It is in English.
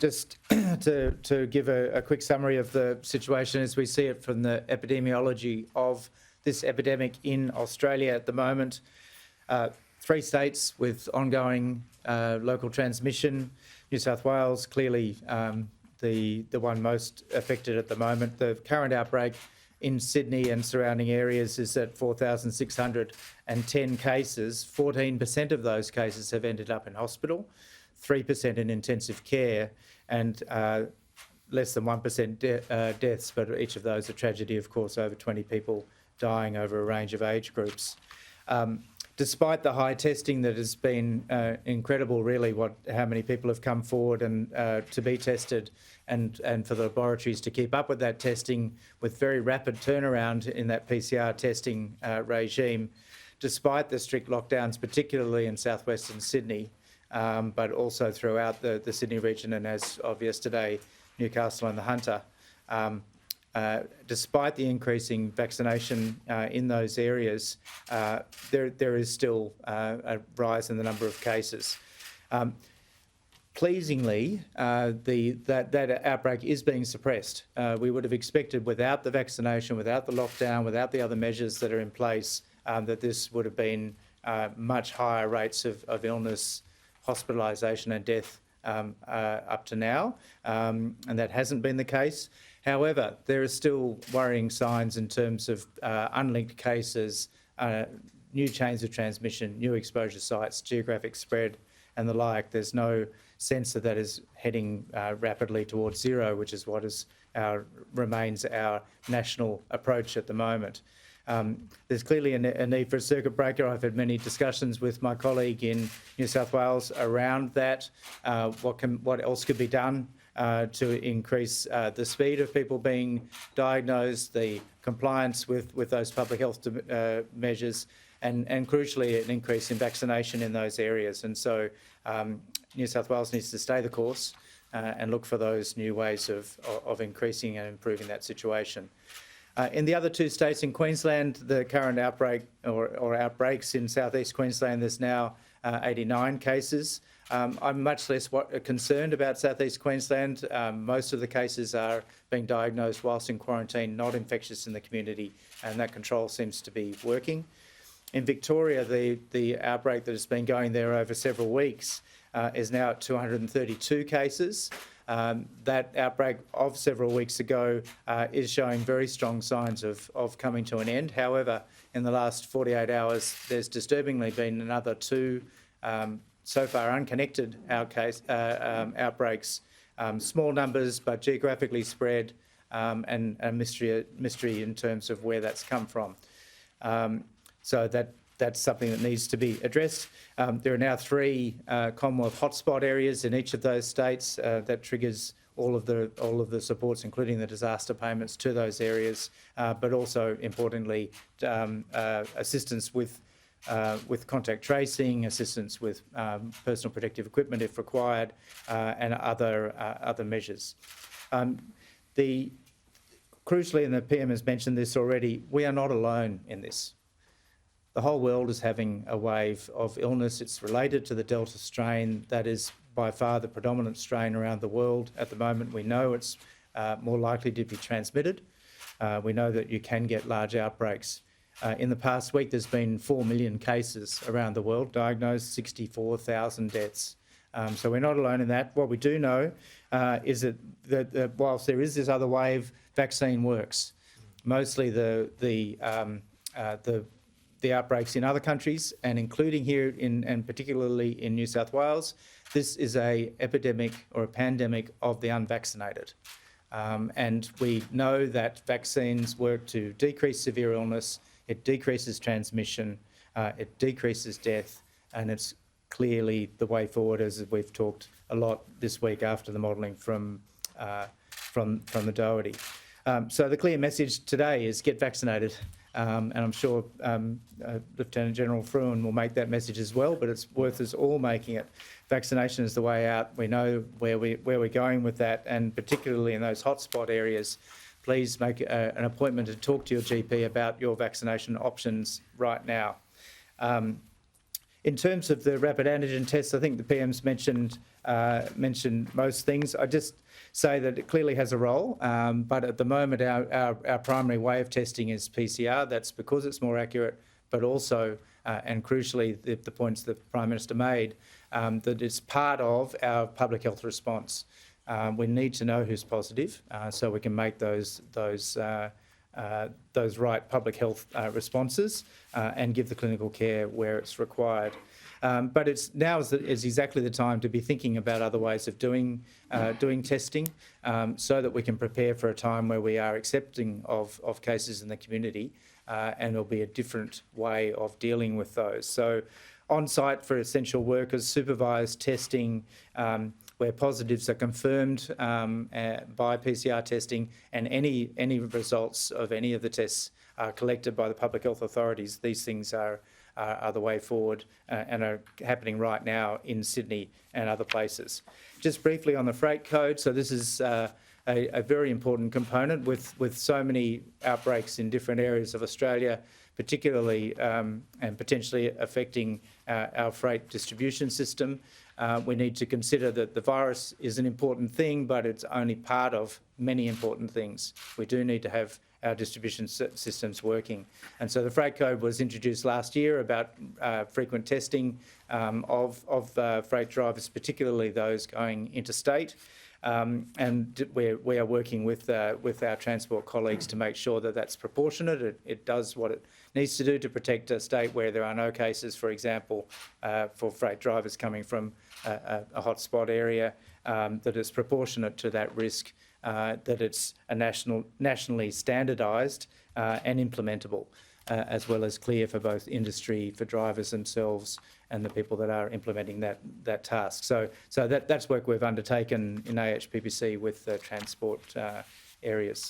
Just to give a quick summary of the situation as we see it from the epidemiology of this epidemic in Australia at the moment. 3 states with ongoing local transmission. New South Wales, clearly the one most affected at the moment. The current outbreak in Sydney and surrounding areas is at 4,610 cases. 14% of those cases have ended up in hospital, 3% in intensive care, and less than 1% deaths, but each of those a tragedy, of course, over 20 people dying over a range of age groups. Despite the high testing that has been incredible, really, how many people have come forward and to be tested, and for the laboratories to keep up with that testing with very rapid turnaround in that PCR testing regime, despite the strict lockdowns, particularly in southwestern Sydney, but also throughout the Sydney region, and as of yesterday, Newcastle and the Hunter. Despite the increasing vaccination in those areas, there is still a rise in the number of cases. Pleasingly, that outbreak is being suppressed. We would have expected, without the vaccination, without the lockdown, without the other measures that are in place, that this would have been much higher rates of illness, hospitalisation and death up to now, and that hasn't been the case. However, there are still worrying signs in terms of unlinked cases, new chains of transmission, new exposure sites, geographic spread and the like. There's no sense that is heading rapidly towards zero, which is what remains our national approach at the moment. There's clearly a need for a circuit breaker. I've had many discussions with my colleague in New South Wales around that. What else could be done to increase the speed of people being diagnosed, the compliance with those public health measures, and crucially an increase in vaccination in those areas. And so New South Wales needs to stay the course and look for those new ways of increasing and improving that situation. In the other 2 states, in Queensland, the current outbreak or outbreaks in southeast Queensland, there's now 89 cases. I'm much less concerned about southeast Queensland. Most of the cases are being diagnosed whilst in quarantine, not infectious in the community, and that control seems to be working. In Victoria, the outbreak that has been going there over several weeks is now at 232 cases. That outbreak of several weeks ago is showing very strong signs of coming to an end. However, in the last 48 hours, there's disturbingly been another 2 so far unconnected outbreaks, small numbers but geographically spread, and a mystery in terms of where that's come from. So that's something that needs to be addressed. There are now 3 Commonwealth hotspot areas in each of those states. That triggers all of the supports, including the disaster payments to those areas, but also importantly assistance with contact tracing, assistance with personal protective equipment if required, and other measures. Crucially, and the PM has mentioned this already, we are not alone in this. The whole world is having a wave of illness. It's related to the Delta strain. That is by far the predominant strain around the world at the moment. We know it's more likely to be transmitted. We know that you can get large outbreaks. In the past week, there's been 4 million cases around the world, diagnosed 64,000 deaths. So we're not alone in that. What we do know is that whilst there is this other wave, vaccine works. Mostly the outbreaks in other countries, and including here and particularly in New South Wales, this is an epidemic or a pandemic of the unvaccinated. And we know that vaccines work to decrease severe illness, it decreases transmission, it decreases death, and it's clearly the way forward, as we've talked a lot this week after the modelling from the Doherty. So the clear message today is get vaccinated. And I'm sure Lieutenant General Fruin will make that message as well, but it's worth us all making it. Vaccination is the way out. We know where we're going with that, and particularly in those hotspot areas, please make an appointment to talk to your GP about your vaccination options right now. In terms of the rapid antigen tests, I think the PM's mentioned most things. I just say that it clearly has a role, but at the moment our primary way of testing is PCR. That's because it's more accurate, but also, and crucially, the points that the Prime Minister made, that it's part of our public health response. We need to know who's positive, so we can make those right public health responses and give the clinical care where it's required. But now is exactly the time to be thinking about other ways of doing testing, so that we can prepare for a time where we are accepting of cases in the community, and there'll be a different way of dealing with those. So on-site for essential workers, supervised testing, where positives are confirmed by PCR testing, and any results of any of the tests are collected by the public health authorities. These things are the way forward and are happening right now in Sydney and other places. Just briefly on the freight code, so this is a very important component with so many outbreaks in different areas of Australia, particularly and potentially affecting our freight distribution system. We need to consider that the virus is an important thing, but it's only part of many important things. We do need to have our distribution systems working. And so the freight code was introduced last year about frequent testing of freight drivers, particularly those going interstate. And we are working with our transport colleagues to make sure that that's proportionate. It does what it needs to do to protect a state where there are no cases, for example, for freight drivers coming from a hotspot area, that it's proportionate to that risk, that it's nationally standardised and implementable, as well as clear for both industry, for drivers themselves and the people that are implementing that task. So that's work we've undertaken in AHPPC with the transport areas.